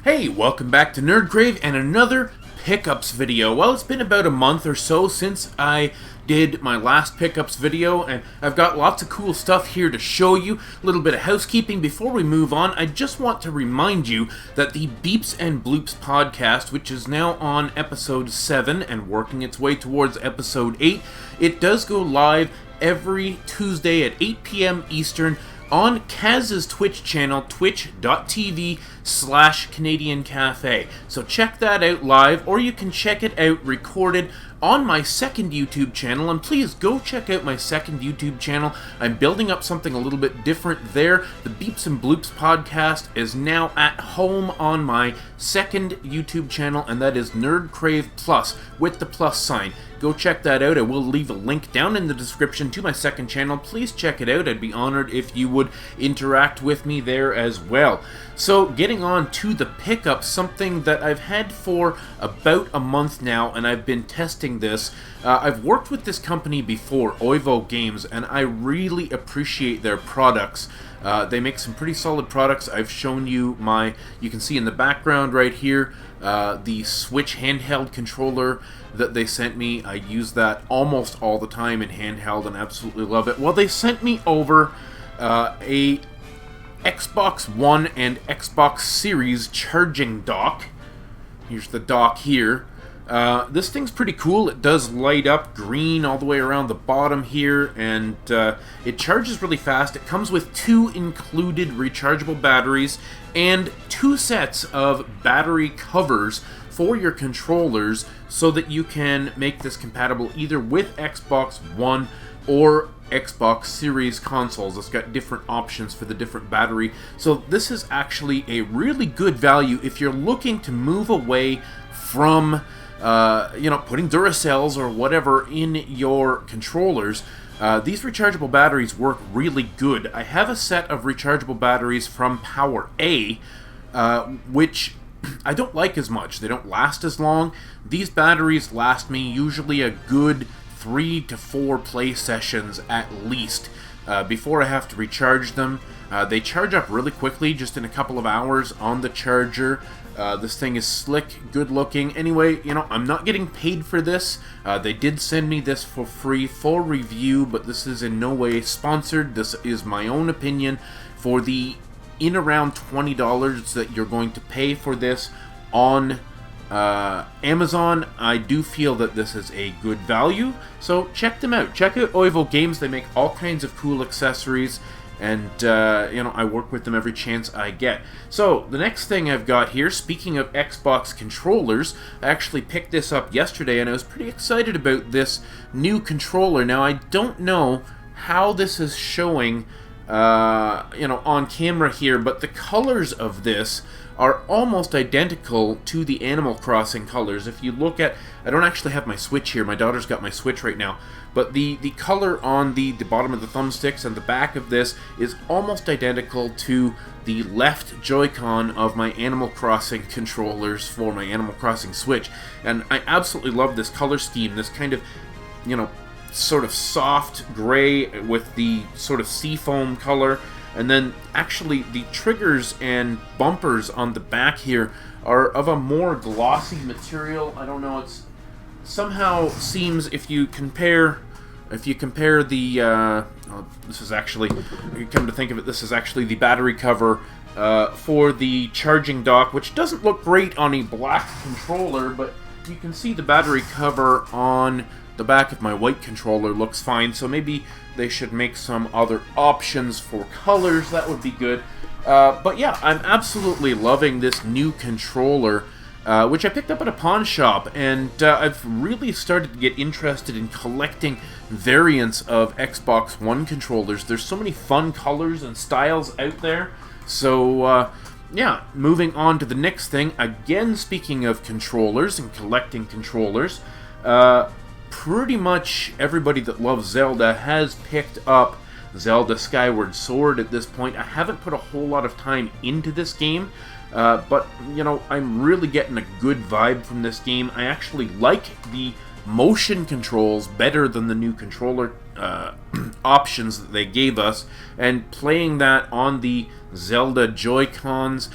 Hey, welcome back to NerdCrave and another pickups video. Well, it's been about a month or so since I did my last pickups video, and I've got lots of cool stuff here to show you. A little bit of housekeeping before we move on. I just want to remind you that the Beeps and Bloops podcast, which is now on episode 7 and working its way towards episode 8, it does go live every Tuesday at 8 p.m. Eastern on Kaz's Twitch channel, twitch.tv/Canadian Cafe. So check that out live, or you can check it out recorded on my second YouTube channel, and please go check out my second YouTube channel. I'm building up something a little bit different there. The Beeps and Bloops podcast is now at home on my second YouTube channel, and that is NerdCrave Plus with the plus sign. Go check that out. I will leave a link down in the description to my second channel. Please check it out. I'd be honored if you would interact with me there as well. So getting on to the pickup, something that I've had for about a month now, and I've been testing this. I've worked with this company before, Oivo Games, and I really appreciate their products. They make some pretty solid products. I've shown you you can see in the background right here, the Switch handheld controller that they sent me. I use that almost all the time in handheld and absolutely love it. Well, they sent me over a Xbox One and Xbox Series charging dock. Here's the dock here. This thing's pretty cool. It does light up green all the way around the bottom here, and it charges really fast. It comes with 2 included rechargeable batteries and 2 sets of battery covers for your controllers so that you can make this compatible either with Xbox One or Xbox Series consoles. It's got different options for the different battery. So this is actually a really good value if you're looking to move away from putting Duracells or whatever in your controllers. These rechargeable batteries work really good. I have a set of rechargeable batteries from PowerA, which I don't like as much. They don't last as long. These batteries last me usually a good 3 to 4 play sessions at least before I have to recharge them. They charge up really quickly, just in a couple of hours on the charger. This thing is slick, good looking. Anyway, I'm not getting paid for this. They did send me this for free, full review, but this is in no way sponsored. This is my own opinion. For the around $20 that you're going to pay for this on Amazon, I do feel that this is a good value. So check them out. Check out Oivo Games. They make all kinds of cool accessories, and I work with them every chance I get. So the next thing I've got here, speaking of Xbox controllers, I actually picked this up yesterday, and I was pretty excited about this new controller. Now, I don't know how this is showing on camera here, but the colors of this are almost identical to the Animal Crossing colors. If you look at, I don't actually have my Switch here, my daughter's got my Switch right now, but the color on the bottom of the thumbsticks and the back of this is almost identical to the left Joy-Con of my Animal Crossing controllers for my Animal Crossing Switch. And I absolutely love this color scheme, this kind of, sort of soft gray with the sort of seafoam color, and then actually the triggers and bumpers on the back here are of a more glossy material. I don't know, it's somehow seems, if you compare the this is actually, come to think of it, this is actually the battery cover for the charging dock, which doesn't look great on a black controller, but you can see the battery cover on the back of my white controller looks fine, so maybe they should make some other options for colors. That would be good. But yeah, I'm absolutely loving this new controller, which I picked up at a pawn shop, and I've really started to get interested in collecting variants of Xbox One controllers. There's so many fun colors and styles out there. So yeah, moving on to the next thing. Again, speaking of controllers and collecting controllers, pretty much everybody that loves Zelda has picked up Zelda Skyward Sword at this point. I haven't put a whole lot of time into this game, but, I'm really getting a good vibe from this game. I actually like the motion controls better than the new controller options that they gave us, and playing that on the Zelda Joy-Cons,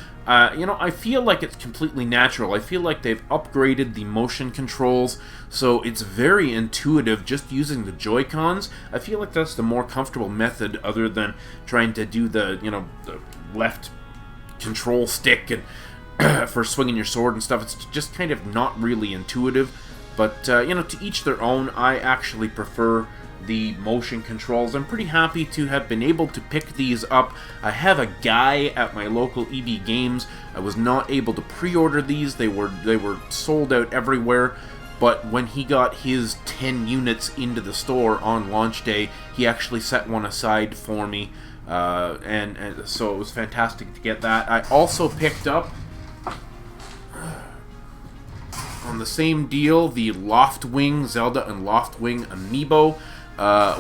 You know, I feel like it's completely natural. I feel like they've upgraded the motion controls, so it's very intuitive just using the Joy-Cons. I feel like that's the more comfortable method other than trying to do the, you know, the left control stick and for swinging your sword and stuff. It's just kind of not really intuitive, but, you know, to each their own. I actually prefer the motion controls. I'm pretty happy to have been able to pick these up. I have a guy at my local EB Games. I was not able to pre-order these. They were sold out everywhere, but when he got his 10 units into the store on launch day, he actually set one aside for me, and so it was fantastic to get that. I also picked up, on the same deal, the Loftwing, Zelda and Loftwing Amiibo,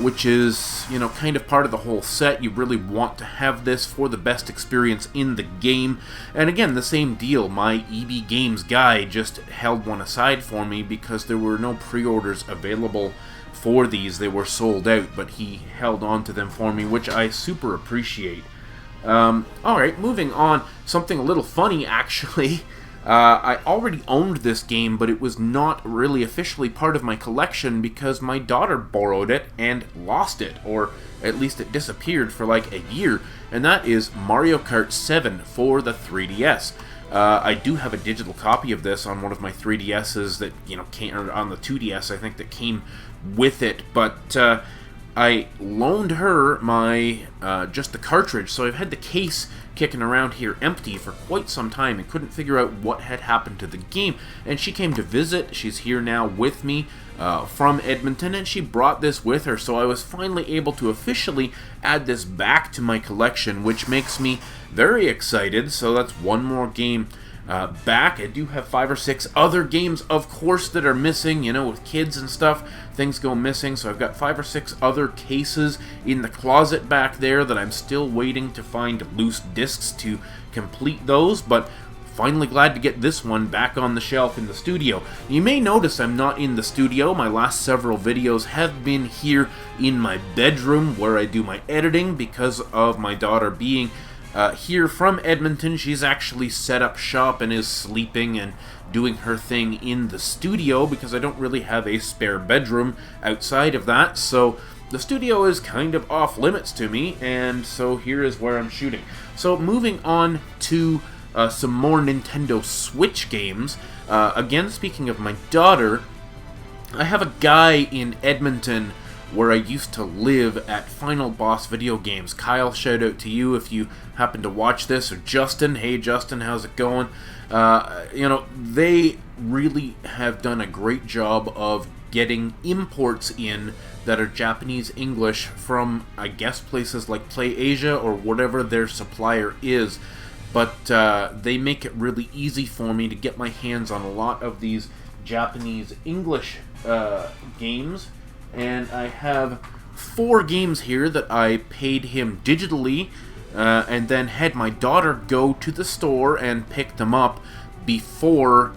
which is, you know, kind of part of the whole set. You really want to have this for the best experience in the game. And again, the same deal. My EB Games guy just held one aside for me because there were no pre-orders available for these. They were sold out, but he held on to them for me, which I super appreciate. Alright, moving on. Something a little funny, actually. I already owned this game, but it was not really officially part of my collection because my daughter borrowed it and lost it, or at least it disappeared for like a year, and that is Mario Kart 7 for the 3DS. I do have a digital copy of this on one of my 3DSs that, you know, came, or on the 2DS, I think, that came with it, but I loaned her my, just the cartridge, so I've had the case kicking around here empty for quite some time and couldn't figure out what had happened to the game. And she came to visit. She's here now with me from Edmonton, and she brought this with her, so I was finally able to officially add this back to my collection, which makes me very excited. So that's one more game back. I do have 5 or 6 other games, of course, that are missing. You know, with kids and stuff, things go missing, so I've got 5 or 6 other cases in the closet back there that I'm still waiting to find loose discs to complete those, but finally glad to get this one back on the shelf in the studio. You may notice I'm not in the studio. My last several videos have been here in my bedroom where I do my editing because of my daughter being here from Edmonton. She's actually set up shop and is sleeping and doing her thing in the studio because I don't really have a spare bedroom outside of that, so the studio is kind of off limits to me, and so here is where I'm shooting. So moving on to some more Nintendo Switch games. Again, speaking of my daughter, I have a guy in Edmonton where I used to live at Final Boss Video Games. Kyle, shout out to you if you happen to watch this, or Justin. Hey Justin, how's it going? You know, they really have done a great job of getting imports in that are Japanese English from, I guess, places like PlayAsia or whatever their supplier is. But they make it really easy for me to get my hands on a lot of these Japanese English games. And I have 4 games here that I paid him digitally, and then had my daughter go to the store and pick them up before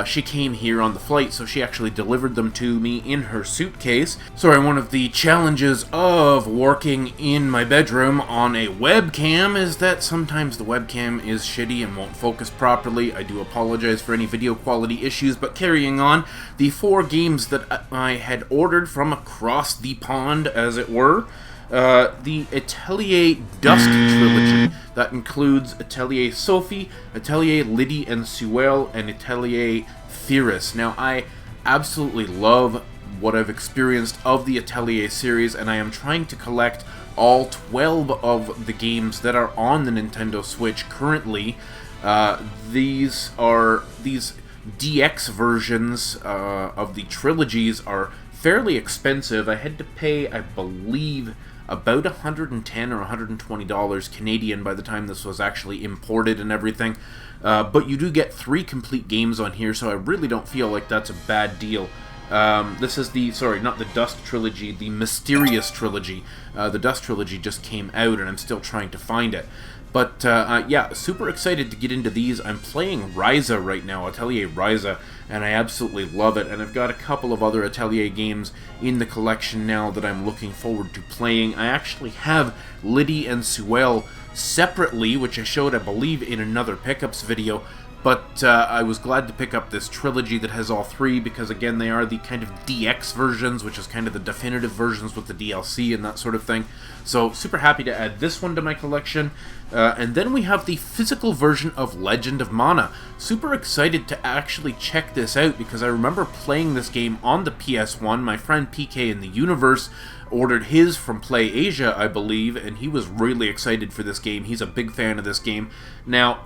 she came here on the flight, so she actually delivered them to me in her suitcase. Sorry, one of the challenges of working in my bedroom on a webcam is that sometimes the webcam is shitty and won't focus properly. I do apologize for any video quality issues, but carrying on, the 4 games that I had ordered from across the pond, as it were, the Atelier Dust Trilogy. That includes Atelier Sophie, Atelier Liddy and Sewell, and Atelier Theris. Now, I absolutely love what I've experienced of the Atelier series, and I am trying to collect all 12 of the games that are on the Nintendo Switch currently. These DX versions of the trilogies are fairly expensive. I had to pay, I believe, about $110 or $120 Canadian by the time this was actually imported and everything. But you do get 3 complete games on here, so I really don't feel like that's a bad deal. This is the, sorry, not the Dust Trilogy, the Mysterious Trilogy. The Dust Trilogy just came out, and I'm still trying to find it. But, yeah, super excited to get into these. I'm playing Ryza right now, Atelier Ryza, and I absolutely love it. And I've got a couple of other Atelier games in the collection now that I'm looking forward to playing. I actually have Liddy and Sewell separately, which I showed, I believe, in another pickups video. But I was glad to pick up this trilogy that has all three, because again, they are the kind of DX versions, which is kind of the definitive versions with the DLC and that sort of thing. So super happy to add this one to my collection. And then we have the physical version of Legend of Mana. Super excited to actually check this out, because I remember playing this game on the PS1. My friend PK in the Universe ordered his from Play Asia, I believe, and he was really excited for this game. He's a big fan of this game. Now,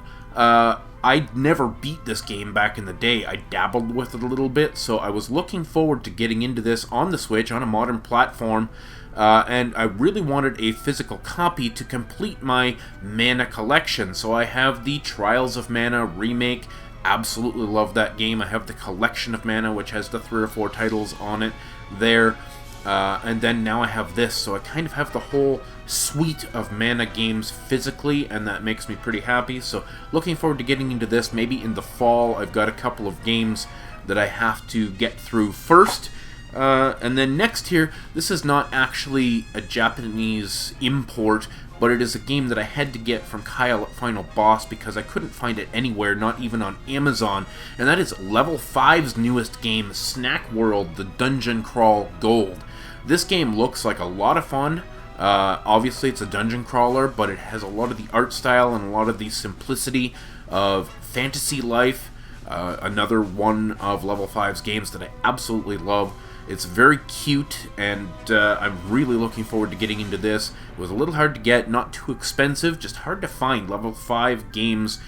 I never beat this game back in the day. I dabbled with it a little bit, so I was looking forward to getting into this on the Switch, on a modern platform, and I really wanted a physical copy to complete my Mana collection. So I have the Trials of Mana remake. Absolutely love that game. I have the Collection of Mana, which has the 3 or 4 titles on it there. And then now I have this, so I kind of have the whole suite of Mana games physically, and that makes me pretty happy. So looking forward to getting into this maybe in the fall. I've got a couple of games that I have to get through first. And then next here, this is not actually a Japanese import, but it is a game that I had to get from Kyle at Final Boss because I couldn't find it anywhere, not even on Amazon, and that is Level 5's newest game, Snack World: The Dungeon Crawl Gold. This game looks like a lot of fun. Obviously it's a dungeon crawler, but it has a lot of the art style and a lot of the simplicity of Fantasy Life, another one of Level 5's games that I absolutely love. It's very cute, and I'm really looking forward to getting into this. It was a little hard to get, not too expensive, just hard to find. Level 5 games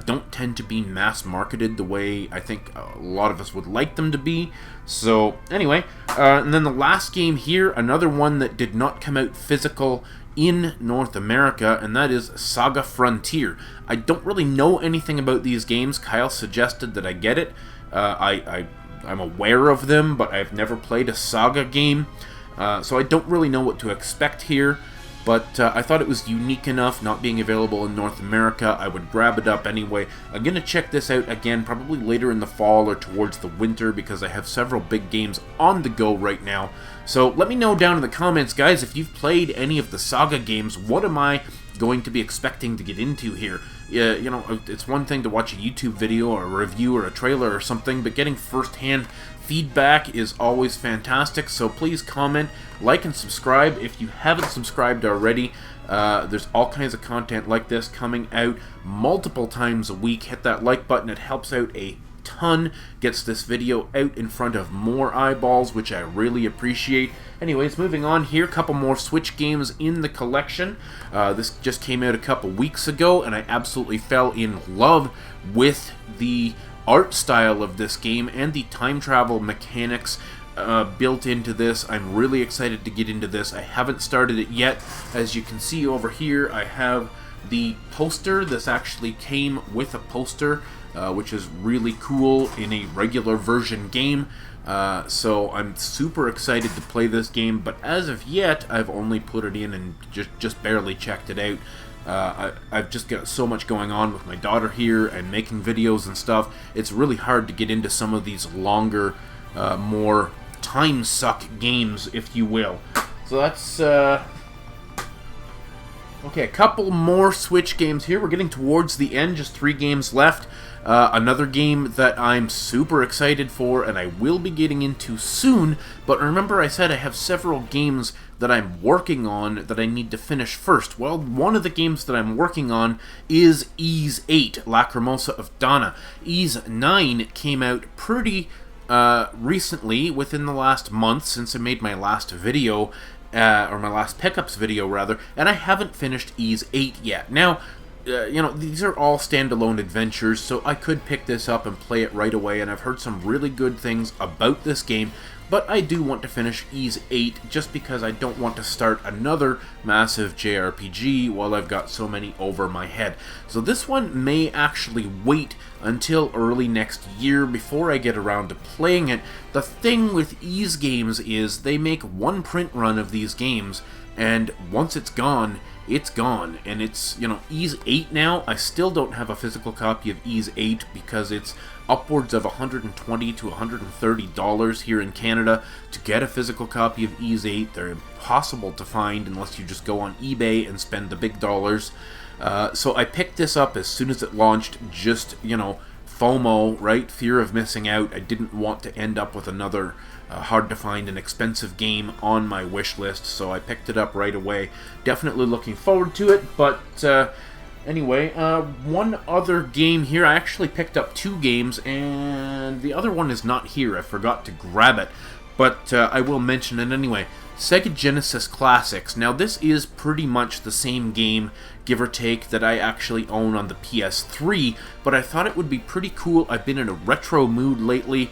don't tend to be mass-marketed the way I think a lot of us would like them to be. So, anyway, and then the last game here, another one that did not come out physical in North America, and that is Saga Frontier. I don't really know anything about these games. Kyle suggested that I get it. I'm aware of them, but I've never played a Saga game, so I don't really know what to expect here, but I thought it was unique enough, not being available in North America. I would grab it up anyway. I'm going to check this out again, probably later in the fall or towards the winter, because I have several big games on the go right now. So let me know down in the comments, guys, if you've played any of the Saga games. What am I going to be expecting to get into here? You know, it's one thing to watch a YouTube video or a review or a trailer or something, but getting first-hand feedback is always fantastic. So please comment, like, and subscribe if you haven't subscribed already. There's all kinds of content like this coming out multiple times a week. Hit that like button, it helps out a ton, gets this video out in front of more eyeballs, which I really appreciate. Anyways, moving on here, a couple more Switch games in the collection. This just came out a couple weeks ago, and I absolutely fell in love with the art style of this game and the time travel mechanics built into this. I'm really excited to get into this. I haven't started it yet. As you can see over here, I have the poster. This actually came with a poster, which is really cool in a regular version game. So I'm super excited to play this game, but as of yet, I've only put it in and just barely checked it out. I've just got so much going on with my daughter here and making videos and stuff. It's really hard to get into some of these longer, more time-suck games, if you will. So that's, okay, a couple more Switch games here. We're getting towards the end, just 3 games left. Another game that I'm super excited for and I will be getting into soon, but remember I said I have several games that I'm working on that I need to finish first. Well, one of the games that I'm working on is Ys 8, Lacrimosa of Dana. Ys 9 came out pretty recently, within the last month since I made my last video, or my last pickups video rather, and I haven't finished Ys 8 yet. Now, you know, these are all standalone adventures, so I could pick this up and play it right away, and I've heard some really good things about this game, but I do want to finish Ys 8 just because I don't want to start another massive JRPG while I've got so many over my head. So this one may actually wait until early next year before I get around to playing it. The thing with Ys games is they make one print run of these games, and once it's gone, and it's, you know, Ys 8 now. I still don't have a physical copy of Ys 8 because it's upwards of $120 to $130 here in Canada to get a physical copy of Ys 8. They're impossible to find unless you just go on eBay and spend the big dollars. So I picked this up as soon as it launched, just, you know, FOMO, right? Fear of missing out. I didn't want to end up with another hard to find and expensive game on my wish list, so I picked it up right away. Definitely looking forward to it, but anyway, one other game here. I actually picked up 2 games, and the other one is not here. I forgot to grab it, but I will mention it anyway. Sega Genesis Classics. Now, this is pretty much the same game, give or take, that I actually own on the PS3, but I thought it would be pretty cool. I've been in a retro mood lately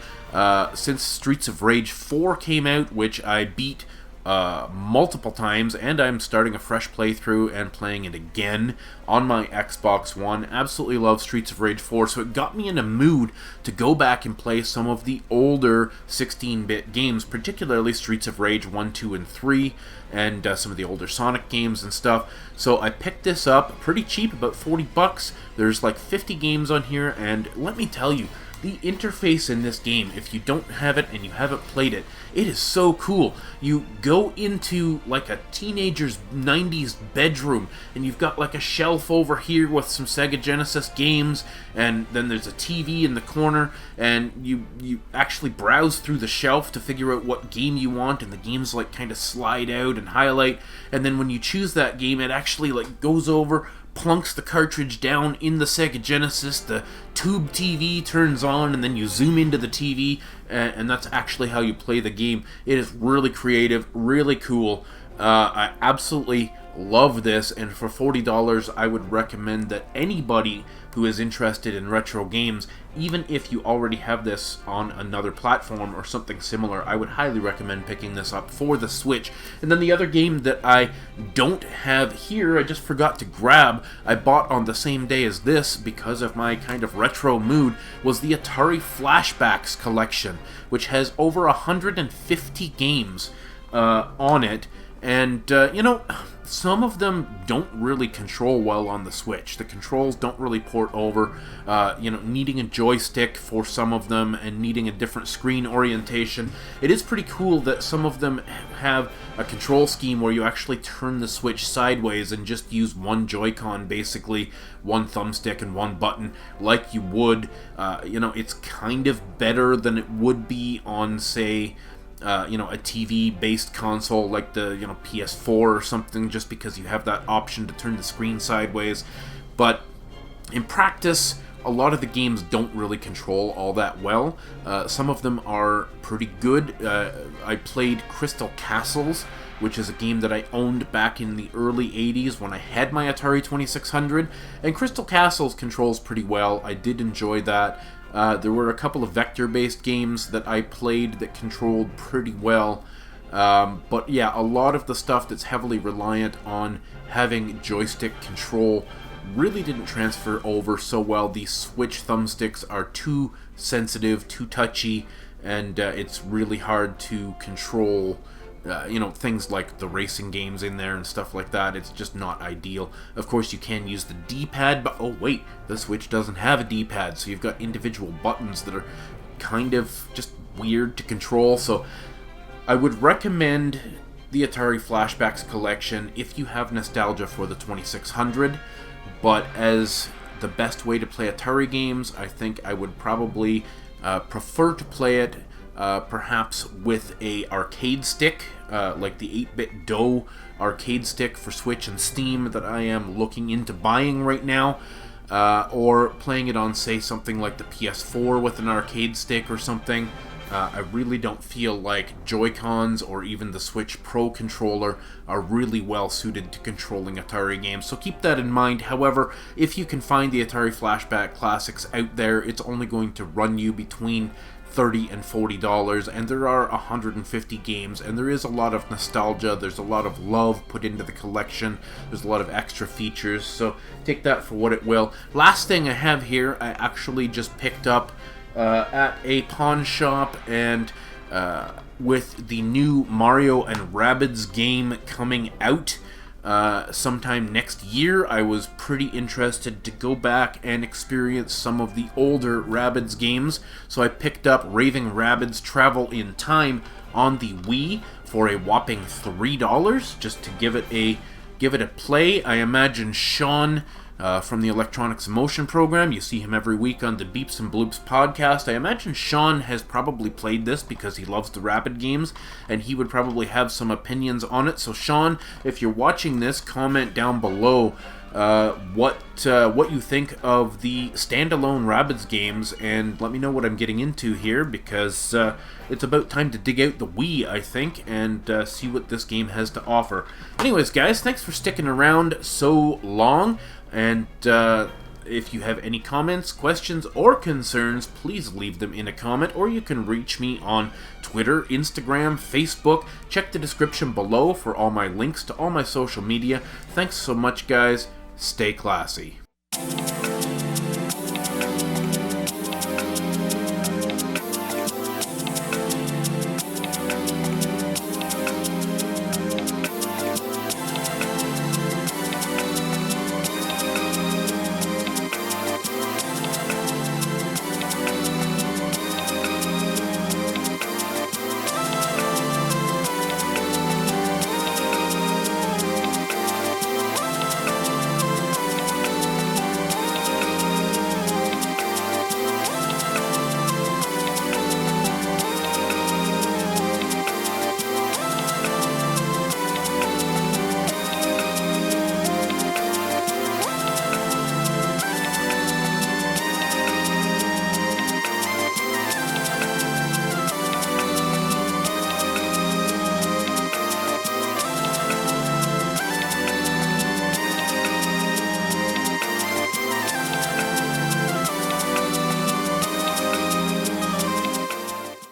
since Streets of Rage 4 came out, which I beat multiple times, and I'm starting a fresh playthrough and playing it again on my Xbox One. Absolutely love Streets of Rage 4, so it got me in a mood to go back and play some of the older 16-bit games, particularly Streets of Rage 1, 2, and 3, and some of the older Sonic games and stuff. So I picked this up pretty cheap, about 40 bucks. There's like 50 games on here, and let me tell you, the interface in this game, if you don't have it and you haven't played it, it is so cool. You go into like a teenager's 90s bedroom, and you've got like a shelf over here with some Sega Genesis games, and then there's a TV in the corner, and you actually browse through the shelf to figure out what game you want, and the games like kind of slide out and highlight, and then when you choose that game, it actually like goes over, plunks the cartridge down in the Sega Genesis, the tube TV turns on, and then you zoom into the TV, and that's actually how you play the game. It is really creative, really cool. I absolutely love this, and for $40 I would recommend that anybody who is interested in retro games, even if you already have this on another platform or something similar, I would highly recommend picking this up for the Switch. And then the other game that I don't have here, I just forgot to grab, I bought on the same day as this because of my kind of retro mood, was the Atari Flashbacks collection, which has over 150 games on it. And, you know, some of them don't really control well on the Switch. The controls don't really port over, you know, needing a joystick for some of them and needing a different screen orientation. It is pretty cool that some of them have a control scheme where you actually turn the Switch sideways and just use one Joy-Con, basically, one thumbstick and one button, like you would. You know, it's kind of better than it would be on, say, you know, a TV-based console like the, you know, PS4 or something, just because you have that option to turn the screen sideways. But in practice, a lot of the games don't really control all that well. Some of them are pretty good. I played Crystal Castles, which is a game that I owned back in the early 80s when I had my Atari 2600, and Crystal Castles controls pretty well. I did enjoy that. There were a couple of vector-based games that I played that controlled pretty well. But yeah, a lot of the stuff that's heavily reliant on having joystick control really didn't transfer over so well. These Switch thumbsticks are too sensitive, too touchy, and it's really hard to control you know, things like the racing games in there and stuff like that. It's just not ideal. Of course, you can use the D-pad, but oh wait, the Switch doesn't have a D-pad, so you've got individual buttons that are kind of just weird to control. So I would recommend the Atari Flashbacks collection if you have nostalgia for the 2600, but as the best way to play Atari games, I think I would probably prefer to play it perhaps with a arcade stick, like the 8-bit DOE arcade stick for Switch and Steam that I am looking into buying right now, or playing it on, say, something like the PS4 with an arcade stick or something. I really don't feel like Joy-Cons or even the Switch Pro controller are really well suited to controlling Atari games, so keep that in mind. However, if you can find the Atari Flashback Classics out there, it's only going to run you between $30 and $40, and there are 150 games, and there is a lot of nostalgia, there's a lot of love put into the collection, there's a lot of extra features, so take that for what it will. Last thing I have here, I actually just picked up at a pawn shop, and with the new Mario and Rabbids game coming out sometime next year, I was pretty interested to go back and experience some of the older Rabbids games, so I picked up Raving Rabbids Travel in Time on the Wii for a whopping $3, just to give it a give it a play. I imagine Sean from the Electronics in Motion program, you see him every week on the Beeps and Bloops podcast. I imagine Sean has probably played this because he loves the Rapid games, and he would probably have some opinions on it. So Sean, if you're watching this, comment down below what you think of the standalone Rabbids games, and let me know what I'm getting into here, because it's about time to dig out the Wii, I think, and see what this game has to offer. Anyways, guys, thanks for sticking around so long, and if you have any comments, questions, or concerns, please leave them in a comment, or you can reach me on Twitter, Instagram, Facebook. Check the description below for all my links to all my social media. Thanks so much, guys. Stay classy.